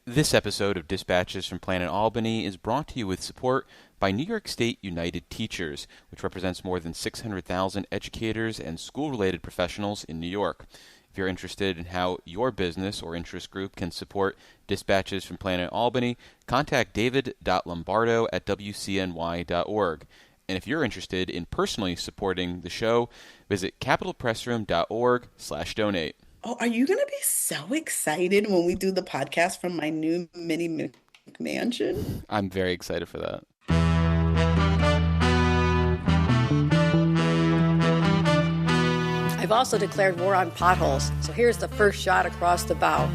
This episode of Dispatches from Planet Albany is brought to you with support by New York State United Teachers, which represents more than 600,000 educators and school-related professionals in New York. If you're interested in how your business or interest group can support Dispatches from Planet Albany, contact david.lombardo@wcny.org. And if you're interested in personally supporting the show, visit capitalpressroom.org/donate. Oh, are you going to be so excited when we do the podcast from my new mini mansion? I'm very excited for that. I've also declared war on potholes, so here's the first shot across the bow.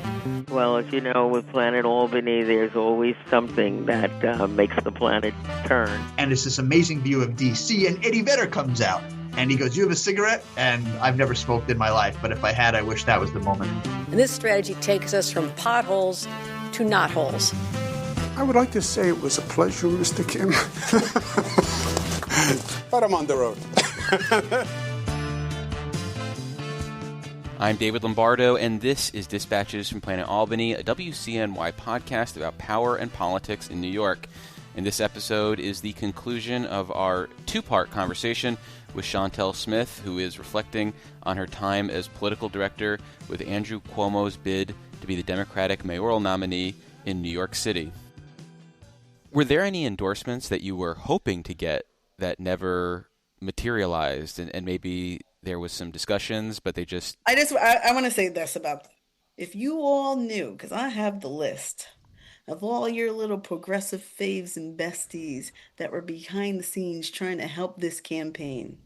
Well, as you know, with Planet Albany, there's always something that makes the planet turn. And it's this amazing view of D.C., and Eddie Vedder comes out. And he goes, "You have a cigarette?" And I've never smoked in my life, but if I had, I wish that was the moment. And this strategy takes us from potholes to knotholes. I would like to say it was a pleasure, Mr. Kim. But I'm on the road. I'm David Lombardo, and this is Dispatches from Planet Albany, a WCNY podcast about power and politics in New York. And this episode is the conclusion of our two-part conversation with Shontell Smith, who is reflecting on her time as political director with Andrew Cuomo's bid to be the Democratic mayoral nominee in New York City. Were there any endorsements that you were hoping to get that never materialized, and maybe there was some discussions, but they just... I want to say this about that. If you all knew, because I have the list of all your little progressive faves and besties that were behind the scenes trying to help this campaign.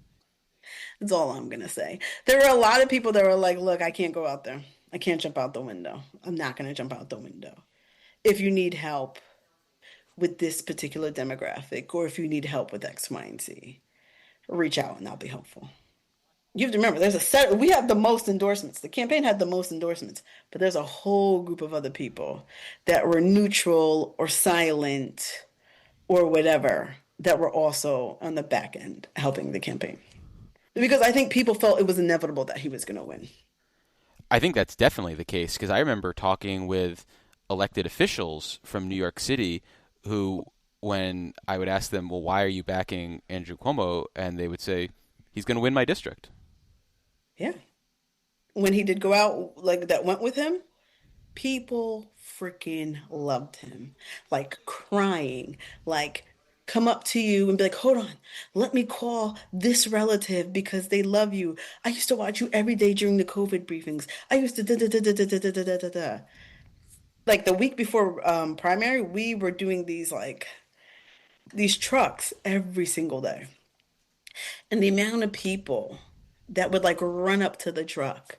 That's all I'm going to say. There were a lot of people that were like, look, I can't go out there. I can't jump out the window. I'm not going to jump out the window. If you need help with this particular demographic, or if you need help with X, Y, and Z, reach out and I'll be helpful. You have to remember, we have the most endorsements. The campaign had the most endorsements, but there's a whole group of other people that were neutral or silent or whatever that were also on the back end helping the campaign. Because I think people felt it was inevitable that he was going to win. I think that's definitely the case, because I remember talking with elected officials from New York City who, when I would ask them, well, why are you backing Andrew Cuomo? And they would say, he's going to win my district. Yeah. When he did go out, like, that went with him, people freaking loved him. Like, crying, like, come up to you and be like, hold on, let me call this relative because they love you. I used to watch you every day during the COVID briefings. I used to da-da-da-da-da-da-da-da-da. Like, the week before primary, we were doing these trucks every single day. And the amount of people that would like run up to the truck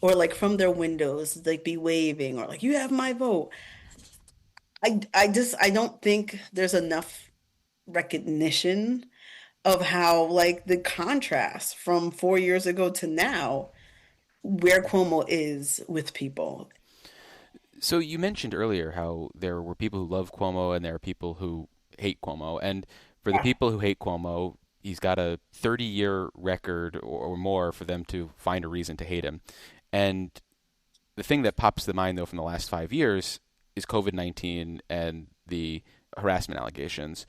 or like from their windows, like be waving or like, you have my vote. I don't think there's enough recognition of how like the contrast from 4 years ago to now, where Cuomo is with people. So you mentioned earlier how there were people who love Cuomo and there are people who hate Cuomo. And for the people who hate Cuomo, he's got a 30-year record or more for them to find a reason to hate him. And the thing that pops to mind, though, from the last 5 years is COVID-19 and the harassment allegations.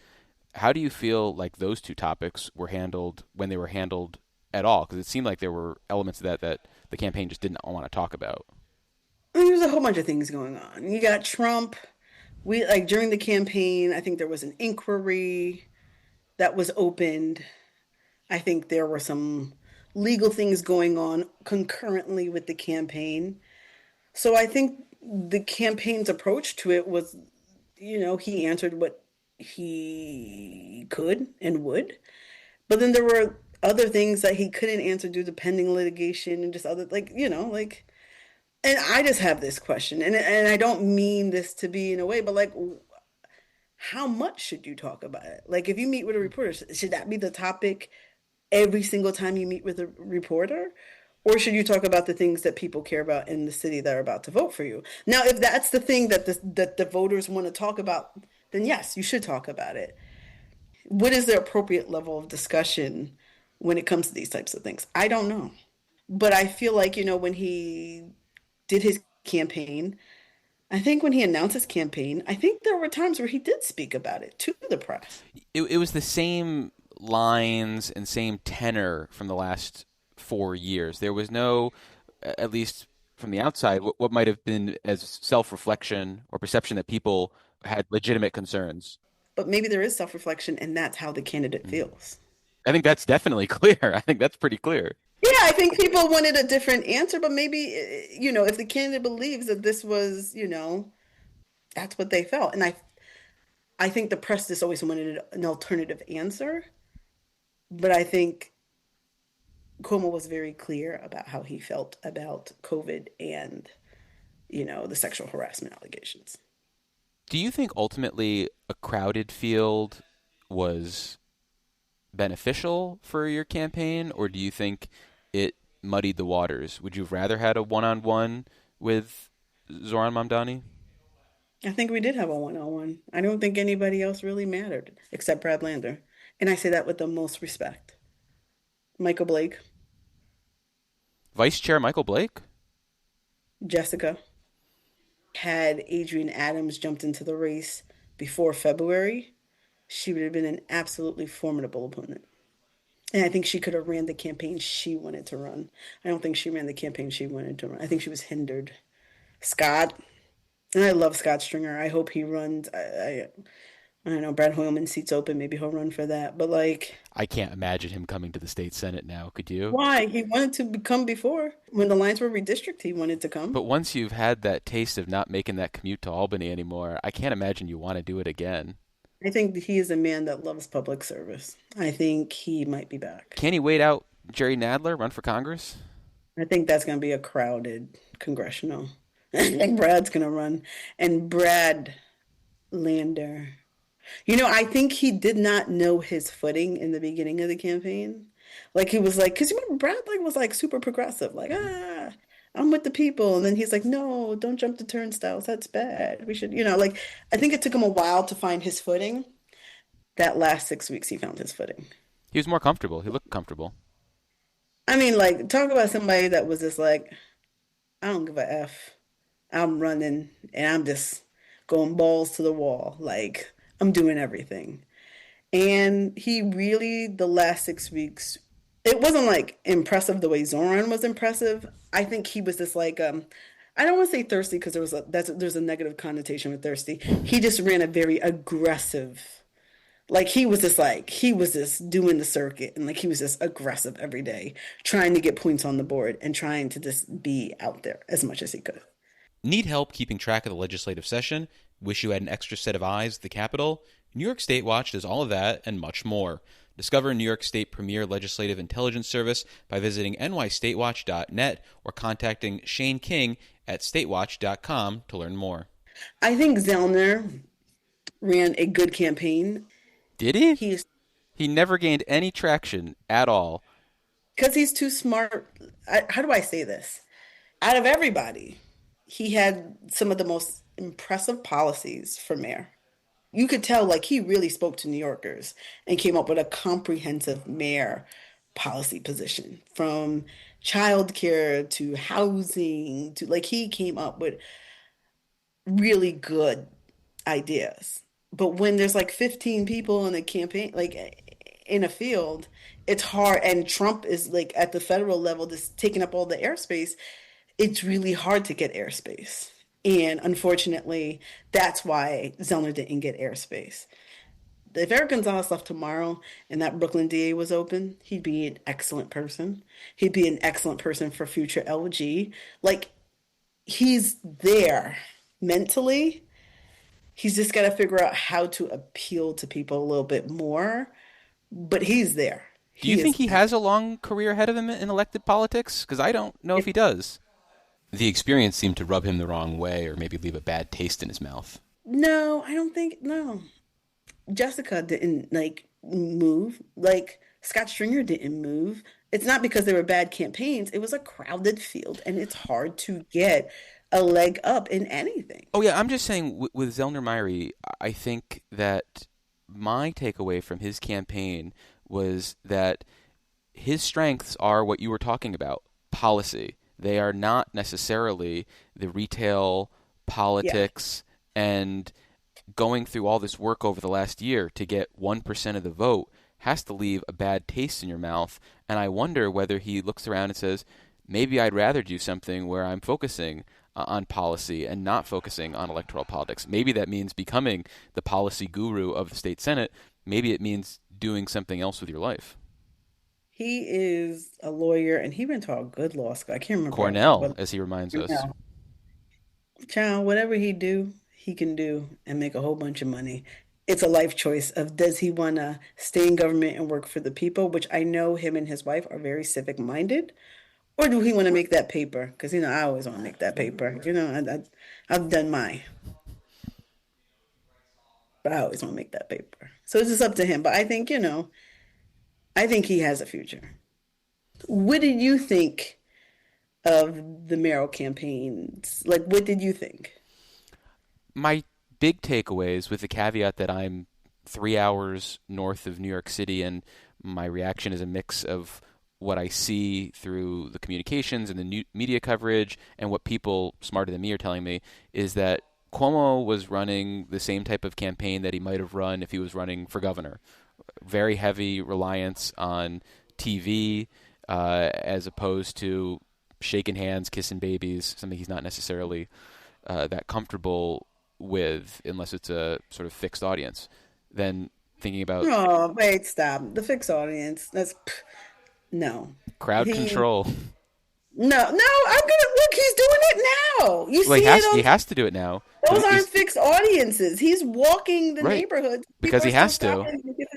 How do you feel like those two topics were handled when they were handled at all? Because it seemed like there were elements of that the campaign just didn't want to talk about. There's a whole bunch of things going on. You got Trump. During the campaign, I think there was an inquiry that was opened. I think there were some legal things going on concurrently with the campaign. So I think the campaign's approach to it was, he answered what he could and would. But then there were other things that he couldn't answer due to pending litigation and just other, and I just have this question, and I don't mean this to be in a way, but how much should you talk about it? Like, if you meet with a reporter, should that be the topic every single time you meet with a reporter? Or should you talk about the things that people care about in the city that are about to vote for you? Now, if that's the thing that the voters want to talk about, then yes, you should talk about it. What is the appropriate level of discussion when it comes to these types of things? I don't know. But I feel like, when he did his campaign, I think when he announced his campaign, I think there were times where he did speak about it to the press. It was the same lines and same tenor from the last 4 years. There was no, at least from the outside, what might have been as self-reflection or perception that people had legitimate concerns. But maybe there is self-reflection, and that's how the candidate Mm. feels. I think that's definitely clear. I think that's pretty clear. Yeah, I think people wanted a different answer, but maybe, if the candidate believes that this was, that's what they felt. And I think the press just always wanted an alternative answer, but I think Cuomo was very clear about how he felt about COVID and, the sexual harassment allegations. Do you think ultimately a crowded field was beneficial for your campaign, or do you think it muddied the waters? Would you have rather had a one-on-one with Zoran Mamdani? I think we did have a one-on-one. I don't think anybody else really mattered except Brad Lander. And I say that with the most respect. Michael Blake, Vice Chair Michael Blake? Jessica. Had Adrienne Adams jumped into the race before February, she would have been an absolutely formidable opponent. And I think she could have ran the campaign she wanted to run. I don't think she ran the campaign she wanted to run. I think she was hindered. Scott, and I love Scott Stringer. I hope he runs. I don't know, Brad Hoylman's seat's open. Maybe he'll run for that. But, I can't imagine him coming to the state Senate now. Could you? why? He wanted to come before. When the lines were redistricted, he wanted to come. But once you've had that taste of not making that commute to Albany anymore, I can't imagine you want to do it again. I think he is a man that loves public service. I think he might be back. Can he wait out Jerry Nadler, run for Congress? I think that's going to be a crowded congressional. I think Brad's going to run. And Brad Lander. I think he did not know his footing in the beginning of the campaign. He was because you remember Brad was super progressive, I'm with the people. And then he's like, no, don't jump the turnstiles. That's bad. We should, I think it took him a while to find his footing. That last 6 weeks, he found his footing. He was more comfortable. He looked comfortable. I mean, talk about somebody that was just I don't give a F. I'm running and I'm just going balls to the wall. I'm doing everything. And he really, the last 6 weeks, it wasn't impressive the way Zoran was impressive. I think he was just I don't want to say thirsty because there's a negative connotation with thirsty. He just ran a very aggressive, he was just doing the circuit and he was just aggressive every day, trying to get points on the board and trying to just be out there as much as he could. Need help keeping track of the legislative session? Wish you had an extra set of eyes at the Capitol? New York State Watch does all of that and much more. Discover New York State premier legislative intelligence service by visiting nystatewatch.net or contacting Shane King at statewatch.com to learn more. I think Zellner ran a good campaign. Did he? He never gained any traction at all. Because he's too smart. How do I say this? Out of everybody, he had some of the most impressive policies for mayor. You could tell he really spoke to New Yorkers and came up with a comprehensive mayor policy position, from childcare to housing to he came up with really good ideas. But when there's 15 people in a campaign, in a field, it's hard. And Trump is at the federal level, just taking up all the airspace. It's really hard to get airspace. And unfortunately, that's why Zellner didn't get airspace. If Eric Gonzalez left tomorrow and that Brooklyn DA was open, he'd be an excellent person. He'd be an excellent person for future LG. He's there mentally. He's just got to figure out how to appeal to people a little bit more. But he's there. Do you think he has a long career ahead of him in elected politics? Because I don't know if he does. The experience seemed to rub him the wrong way or maybe leave a bad taste in his mouth. No, I don't think, no. Jessica didn't, move. Scott Stringer didn't move. It's not because they were bad campaigns. It was a crowded field, and it's hard to get a leg up in anything. Oh, yeah, I'm just saying with Zellner Myrie, I think that my takeaway from his campaign was that his strengths are what you were talking about, policy. They are not necessarily the retail politics, and going through all this work over the last year to get 1% of the vote has to leave a bad taste in your mouth. And I wonder whether he looks around and says, maybe I'd rather do something where I'm focusing on policy and not focusing on electoral politics. Maybe that means becoming the policy guru of the state Senate. Maybe it means doing something else with your life. He is a lawyer, and he went to a good law school. I can't remember. Cornell, as he reminds us. Child, whatever he can do and make a whole bunch of money. It's a life choice of does he want to stay in government and work for the people, which I know him and his wife are very civic minded, or do he want to make that paper? Because, I always want to make that paper. I've done mine. But I always want to make that paper. So it's just up to him. But I think, I think he has a future. What did you think of the mayoral campaigns? Like, what did you think? My big takeaways, with the caveat that I'm 3 hours north of New York City, and my reaction is a mix of what I see through the communications and the media coverage and what people smarter than me are telling me, is that Cuomo was running the same type of campaign that he might have run if he was running for governor. Very heavy reliance on TV as opposed to shaking hands, kissing babies, something he's not necessarily that comfortable with unless it's a sort of fixed audience. Then thinking about... Oh, wait, stop. The fixed audience. No. Crowd control. No, I'm gonna look. He's doing it now. He has to do it now. Those aren't fixed audiences. He's walking the neighborhood because he has to.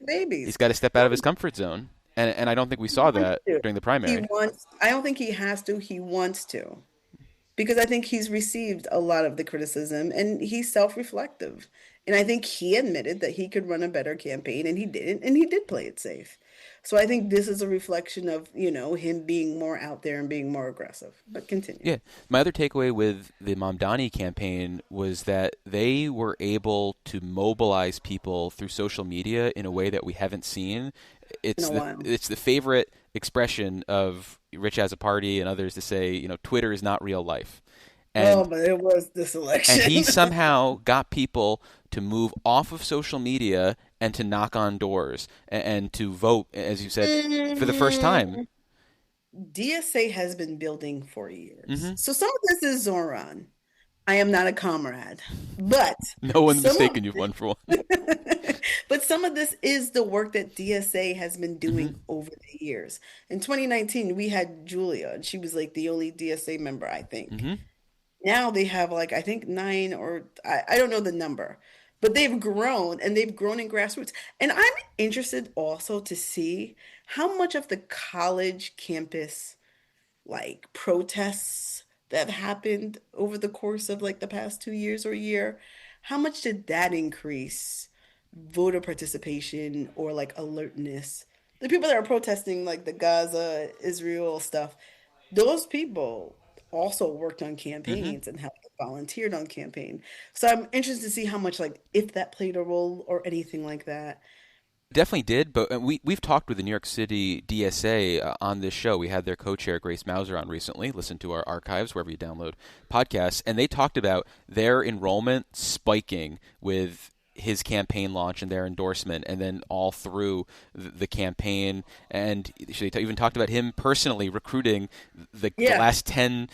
Babies. He's got to step out of his comfort zone, and I don't think we saw that during the primary. I don't think he has to. He wants to, because I think he's received a lot of the criticism, and he's self-reflective. And I think he admitted that he could run a better campaign, and he didn't, and he did play it safe. So I think this is a reflection of, him being more out there and being more aggressive. But continue. Yeah. My other takeaway with the Mamdani campaign was that they were able to mobilize people through social media in a way that we haven't seen. It's the favorite expression of Rich as a party and others to say, Twitter is not real life. But it was this election. And he somehow got people to move off of social media and to knock on doors and to vote, as you said, for the first time. DSA has been building for years. Mm-hmm. So some of this is Zoran. I am not a comrade. But no one's mistaken you've won for one. But some of this is the work that DSA has been doing over the years. In 2019, we had Julia, and she was like the only DSA member, I think. Mm-hmm. Now they have I think 9 or I don't know the number, but they've grown, and they've grown in grassroots. And I'm interested also to see how much of the college campus protests that have happened over the course of the past 2 years or year, how much did that increase voter participation or alertness? The people that are protesting the Gaza, Israel stuff, those people also worked on campaigns and helped volunteered on campaign. So I'm interested to see how much if that played a role or anything like that. Definitely did, but we've talked with the New York City DSA on this show. We had their co-chair Grace Mauser on recently. Listen to our archives wherever you download podcasts, and they talked about their enrollment spiking with his campaign launch and their endorsement, and then all through the campaign. And they even talked about him personally recruiting the last 10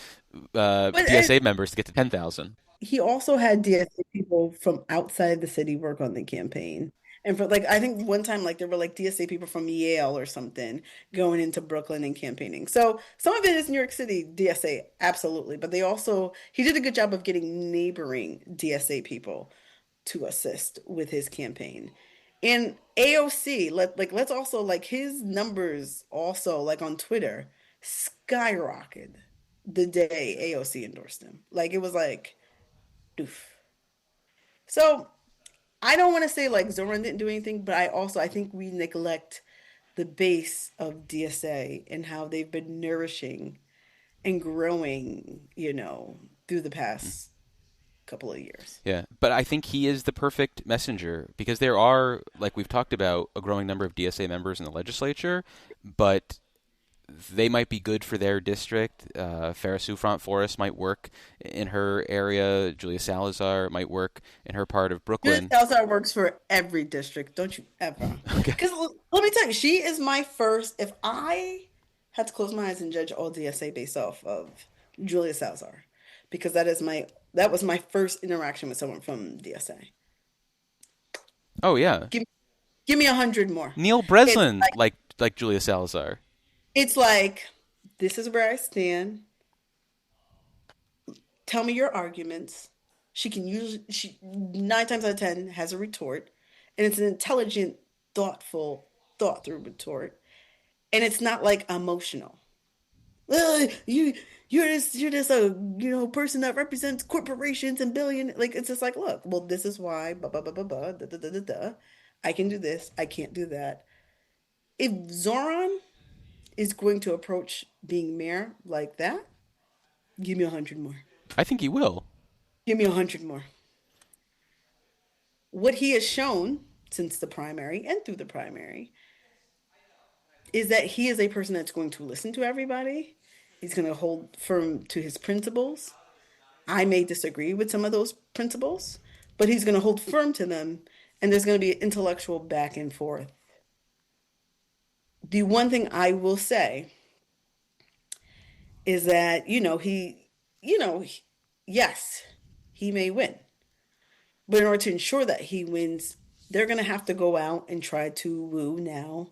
DSA members to get to 10,000. He also had DSA people from outside the city work on the campaign. And for I think one time there were DSA people from Yale or something going into Brooklyn and campaigning. So some of it is New York City DSA, absolutely. But he did a good job of getting neighboring DSA people to assist with his campaign. And AOC, let's also his numbers also on Twitter skyrocketed the day AOC endorsed him. It was doof. So I don't want to say Zoran didn't do anything, but I think we neglect the base of DSA and how they've been nourishing and growing, through the past couple of years. Yeah, but I think he is the perfect messenger because there are, we've talked about, a growing number of DSA members in the legislature, but they might be good for their district. Farah Soufrant Forrest might work in her area. Julia Salazar might work in her part of Brooklyn. Julia Salazar works for every district. Don't you ever. Because let me tell you, she is my first. If I had to close my eyes and judge all DSA based off of Julia Salazar, because that was my first interaction with someone from DSA. Oh yeah. Give me 100 more. Neil Breslin, like Julia Salazar. It's like, this is where I stand. Tell me your arguments. She 9 times out of 10 has a retort, and it's an intelligent, thoughtful, thought-through retort, and it's not like emotional. Well, you're just a person that represents corporations and billion. Like, it's just like, look, well, this is why. I can do this. I can't do that. If Zoran is going to approach being mayor like that, give me 100 more. I think he will. Give me 100 more. What he has shown since the primary and through the primary is that he is a person that's going to listen to everybody. He's going to hold firm to his principles. I may disagree with some of those principles, but he's going to hold firm to them, and there's going to be an intellectual back and forth. The one thing I will say is that, yes, he may win. But in order to ensure that he wins, they're going to have to go out and try to woo now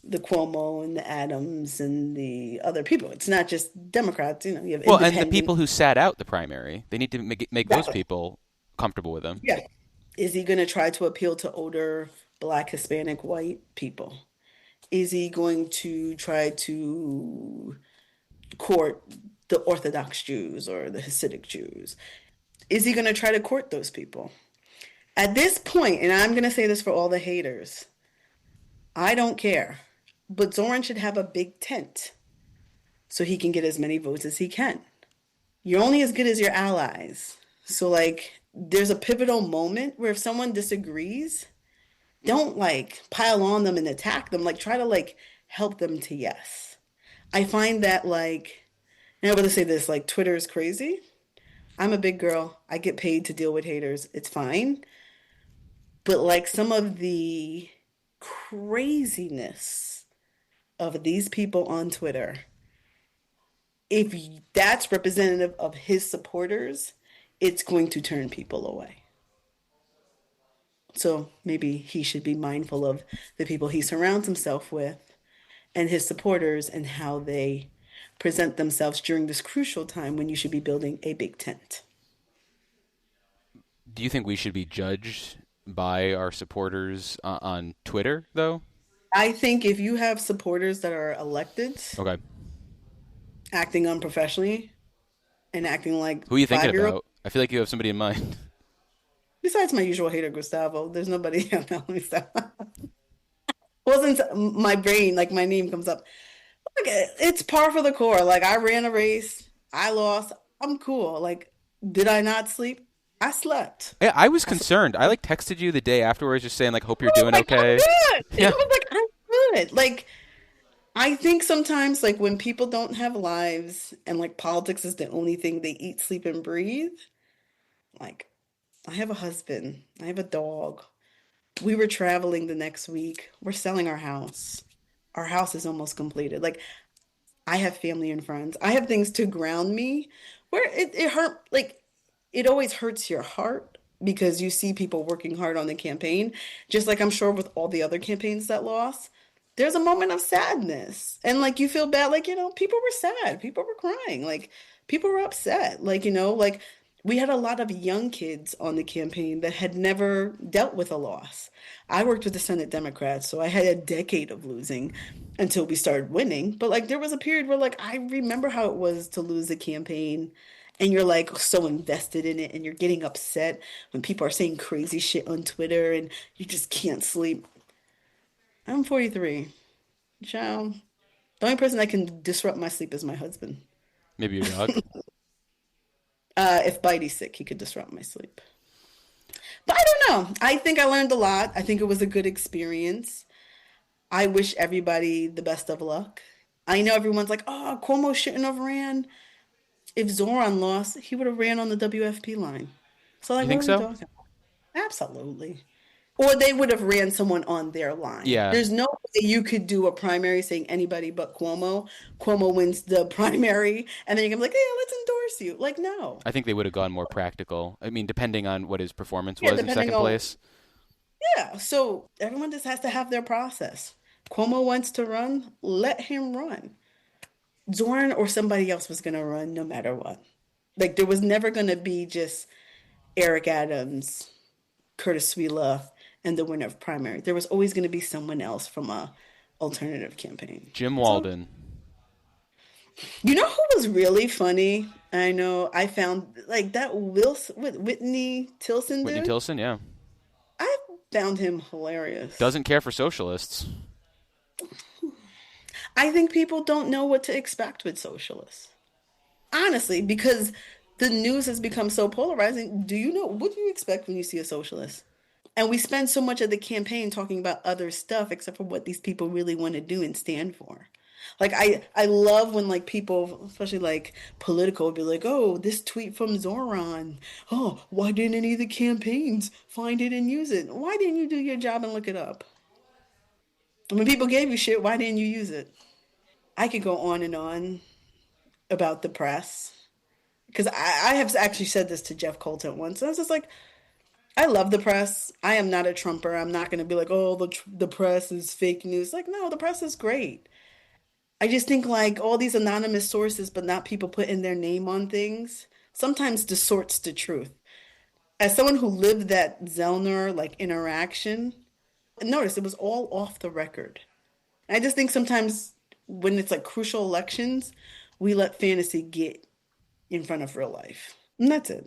the Cuomo and the Adams and the other people. It's not just Democrats, you have well, and the people who sat out the primary, they need to make those people comfortable with them. Yeah. Is he going to try to appeal to older Black, Hispanic, white people? Is he going to try to court the Orthodox Jews or the Hasidic Jews? Is he going to try to court those people? At this point, and I'm going to say this for all the haters, I don't care, but Zoran should have a big tent so he can get as many votes as he can. You're only as good as your allies. So, there's a pivotal moment where if someone disagrees, don't pile on them and attack them. Try to help them to yes. I find that and I'm going to say this, Twitter is crazy. I'm a big girl. I get paid to deal with haters. It's fine. But some of the craziness of these people on Twitter, if that's representative of his supporters, it's going to turn people away. So maybe he should be mindful of the people he surrounds himself with and his supporters and how they present themselves during this crucial time when you should be building a big tent. Do you think we should be judged by our supporters on Twitter, though? I think if you have supporters that are elected, okay, acting unprofessionally and acting like who are you thinking about? I feel like you have somebody in mind. Besides my usual hater, Gustavo, there's nobody. Let me stop. Wasn't my brain my name comes up? It's par for the core. I ran a race, I lost. I'm cool. Did I not sleep? I slept. Yeah, I was concerned. I texted you the day afterwards, just saying hope you're doing okay. I'm good. Yeah. It was I'm good. I think sometimes when people don't have lives and politics is the only thing they eat, sleep, and breathe. I have a husband. I have a dog. We were traveling the next week. We're selling our house. Our house is almost completed. I have family and friends. I have things to ground me where it hurt. It always hurts your heart because you see people working hard on the campaign. Just I'm sure with all the other campaigns that lost, there's a moment of sadness. And you feel bad. People were sad. People were crying. People were upset. We had a lot of young kids on the campaign that had never dealt with a loss. I worked with the Senate Democrats, so I had a decade of losing until we started winning. But there was a period where I remember how it was to lose a campaign and you're so invested in it and you're getting upset when people are saying crazy shit on Twitter and you just can't sleep. I'm 43. Child. The only person that can disrupt my sleep is my husband. Maybe your dog? If Bitey's sick, he could disrupt my sleep. But I don't know. I think I learned a lot. I think it was a good experience. I wish everybody the best of luck. I know everyone's like, oh, Cuomo shouldn't have ran. If Zoran lost, he would have ran on the WFP line. So, You like, what think are we so? talking about? Absolutely. Or they would have ran someone on their line. Yeah. There's no way you could do a primary saying anybody but Cuomo. Cuomo wins the primary, and then you're gonna be like, "Hey, let's endorse you." Like, no. I think they would have gone more practical. I mean, depending on what his performance Yeah, was in depending second on place. yeah. So everyone just has to have their process. Cuomo wants to run, let him run. Zorn or somebody else was gonna run no matter what. Like there was never gonna be just Eric Adams, Curtis Sweela, and the winner of primary. There was always going to be someone else from a alternative campaign. Jim So, Walden. you know who was really funny? I know I found like that Whitney Tilson Whitney dude. Tilson, yeah. I found him hilarious. Doesn't care for socialists. I think people don't know what to expect with socialists. Honestly, because the news has become so polarizing. Do you know what do you expect when you see a socialist? And we spend so much of the campaign talking about other stuff except for what these people really want to do and stand for. Like I love when like people, especially like political, be like, "Oh, this tweet from Zoran. Oh, why didn't any of the campaigns find it and use it? Why didn't you do your job and look it up? When people gave you shit, why didn't you use it?" I could go on and on about the press because I have actually said this to Jeff Colton once. And I was just like, I love the press. I am not a Trumper. I'm not going to be like, oh, the press is fake news. Like, no, the press is great. I just think like all these anonymous sources, but not people putting their name on things, sometimes distorts the truth. As someone who lived that Zellner like interaction, notice it was all off the record. I just think sometimes when it's like crucial elections, we let fantasy get in front of real life. And that's it.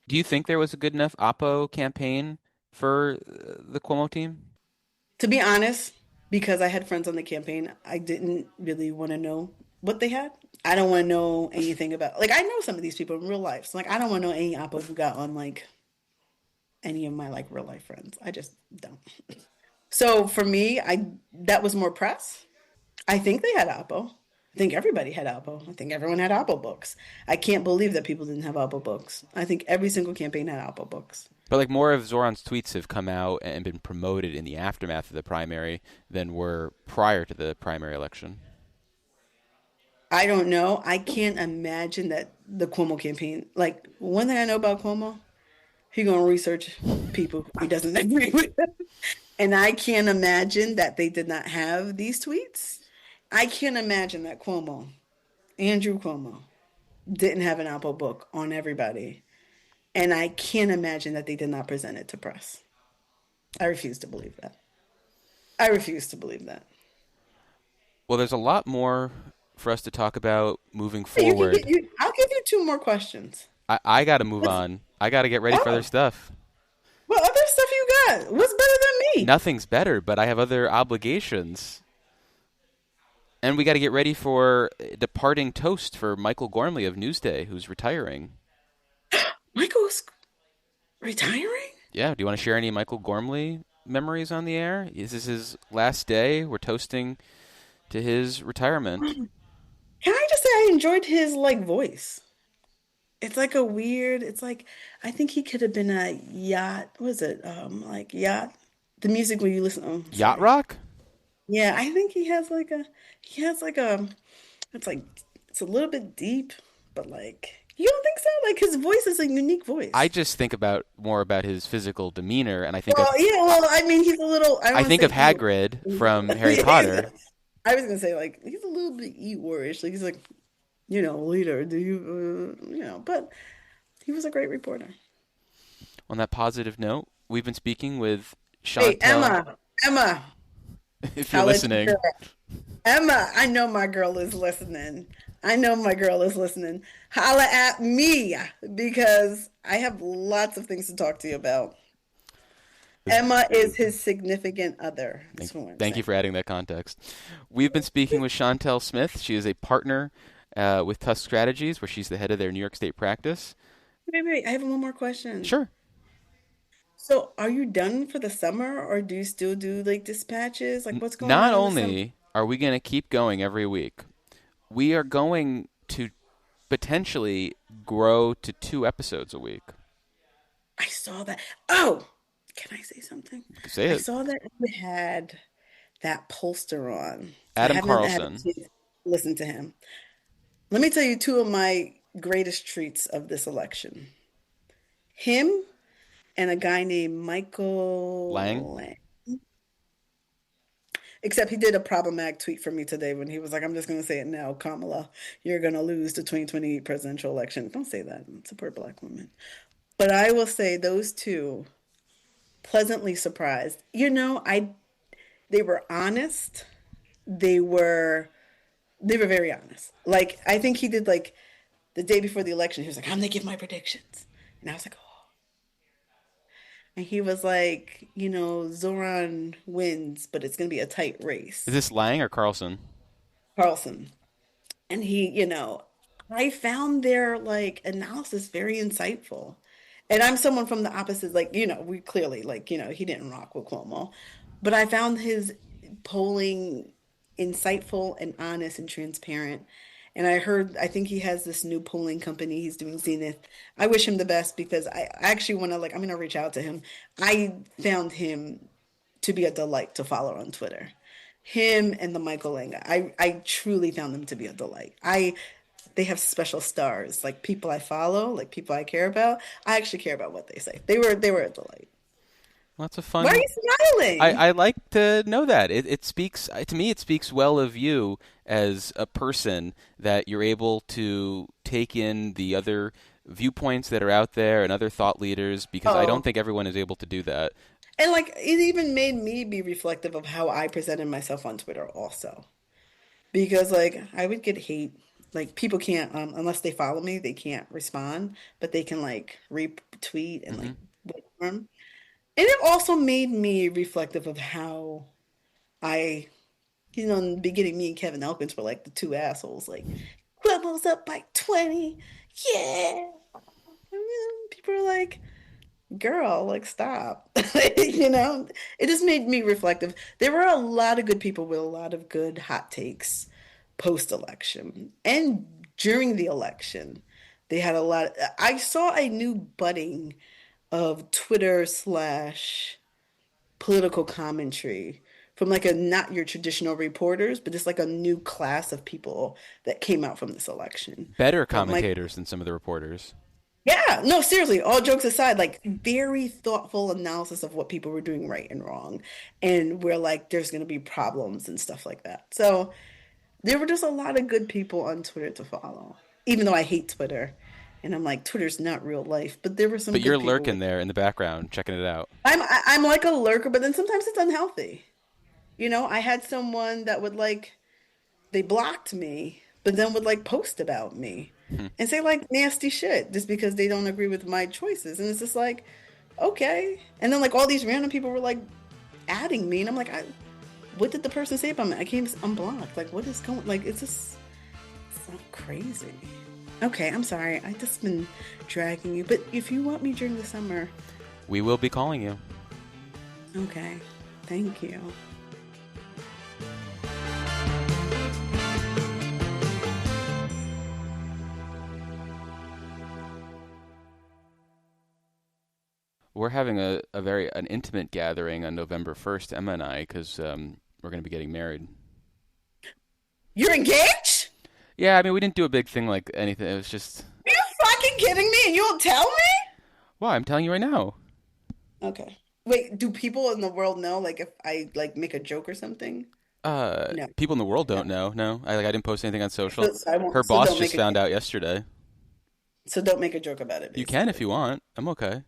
Do you think there was a good enough Oppo campaign for the Cuomo team? To be honest, because I had friends on the campaign, I didn't really want to know what they had. I don't want to know anything about like I know some of these people in real life. So like I don't want to know any Oppo who got on like any of my like real life friends. I just don't. So for me, I that was more press. I think they had Oppo. I think everybody had Oppo. I think everyone had Oppo books. I can't believe that people didn't have Oppo books. I think every single campaign had Oppo books. But like more of Zoran's tweets have come out and been promoted in the aftermath of the primary than were prior to the primary election. I don't know. I can't imagine that the Cuomo campaign. Like one thing I know about Cuomo, he gonna research people he doesn't agree with, and I can't imagine that they did not have these tweets. I can't imagine that Cuomo, Andrew Cuomo, didn't have an Apple book on everybody, and I can't imagine that they did not present it to press. I refuse to believe that. I refuse to believe that. Well, there's a lot more for us to talk about moving You forward. I'll give you two more questions. I got to move on. I got to get ready for other stuff. What other stuff you got? What's better than me? Nothing's better, but I have other obligations. And we got to get ready for a departing toast for Michael Gormley of Newsday, who's retiring. Michael's retiring? Yeah, do you want to share any Michael Gormley memories on the air? Is this his last day? We're toasting to his retirement. Can I just say I enjoyed his like voice? It's like a weird. It's like I think he could have been a yacht. What is it? Like yacht. The music when you listen. Oh, Yacht rock? Yeah, I think he has like a. He has like a. It's like it's a little bit deep, but like you don't think so? Like his voice is a unique voice. I just think more about his physical demeanor, and I think Well, yeah. Well, I mean, he's a little. I think of Hagrid from Harry Potter. I was gonna say like he's a little bit Eeyore-ish. Like he's like, leader. Do you, But he was a great reporter. On that positive note, we've been speaking with Hey, Shontell. Emma, If you're I'll let you listening. share. Emma, I know my girl is listening. Holla at me because I have lots of things to talk to you about. Emma is his significant other. Thank you for adding that context. We've been speaking with Shontell Smith. She is a partner with Tusk Strategies, where she's the head of their New York State practice. Wait. I have one more question. Sure. So, are you done for the summer, or do you still do like dispatches? Like, what's going on? Not only Are we going to keep going every week? We are going to potentially grow to 2 episodes a week. I saw that. Oh, can I say something? Say I it. saw that you had that pollster on. I Adam haven't had a Carlson. chance to listen to him. Let me tell you two of my greatest treats of this election. Him and a guy named Lang? Michael Lang. Except he did a problematic tweet for me today when he was like, I'm just going to say it now, Kamala, you're going to lose the 2028 presidential election. Don't say that. Support Black women. But I will say those two, pleasantly surprised. They were honest. They were very honest. Like, I think he did, like, the day before the election, he was like, I'm going to give my predictions. And I was like, oh. And he was like, Zoran wins, but it's going to be a tight race. Is this Lang or Carlson? Carlson. And I found their, like, analysis very insightful. And I'm someone from the opposite, like, we clearly, like, he didn't rock with Cuomo. But I found his polling insightful and honest and transparent. And I think he has this new polling company he's doing, Zenith. I wish him the best because I actually want to, like, I'm going to reach out to him. I found him to be a delight to follow on Twitter. Him and the Michael Lang. I truly found them to be a delight. They have special stars, like people I follow, like people I care about. I actually care about what they say. They were a delight. Well, that's a fun. Why are you smiling? I like to know that. It speaks to me. It speaks well of you as a person that you're able to take in the other viewpoints that are out there and other thought leaders, because I don't think everyone is able to do that. And, like, it even made me be reflective of how I presented myself on Twitter also. Because, like, I would get hate. Like, people can't, unless they follow me, they can't respond. But they can, like, retweet and, like, wait for them. And it also made me reflective of how in the beginning, me and Kevin Elkins were, like, the two assholes. Like, Cuomo's up by 20. Yeah. And people are like, girl, like, stop. It just made me reflective. There were a lot of good people with a lot of good hot takes post-election and during the election. They had a lot. I saw a new budding of Twitter / political commentary from, like, not your traditional reporters, but just like a new class of people that came out from this election. Better commentators than some of the reporters. Yeah, no, seriously, all jokes aside, like, very thoughtful analysis of what people were doing right and wrong. And where, like, there's going to be problems and stuff like that. So there were just a lot of good people on Twitter to follow, even though I hate Twitter. And I'm like, Twitter's not real life. But there were some good But you're people lurking there in the background, checking it out. I'm like a lurker, but then sometimes it's unhealthy. I had someone that would, like, they blocked me, but then would, like, post about me and say, like, nasty shit just because they don't agree with my choices. And it's just like, okay. And then, like, all these random people were, like, adding me. And I'm like, what did the person say about me? I came unblocked. Like, what is going, like, it's just so crazy. Okay, I'm sorry. I just been dragging you. But if you want me during the summer, we will be calling you. Okay. Thank you. We're having an intimate gathering on November 1st, Emma and I, because we're going to be getting married. You're engaged? Yeah, I mean, we didn't do a big thing like anything. It was just... Are you fucking kidding me? And you won't tell me? Well, I'm telling you right now. Okay. Wait, do people in the world know, like, if I, like, make a joke or something? No. People in the world don't know. No, I didn't post anything on social. So Her boss just found out yesterday. So don't make a joke about it. Basically. You can if you want. I'm okay.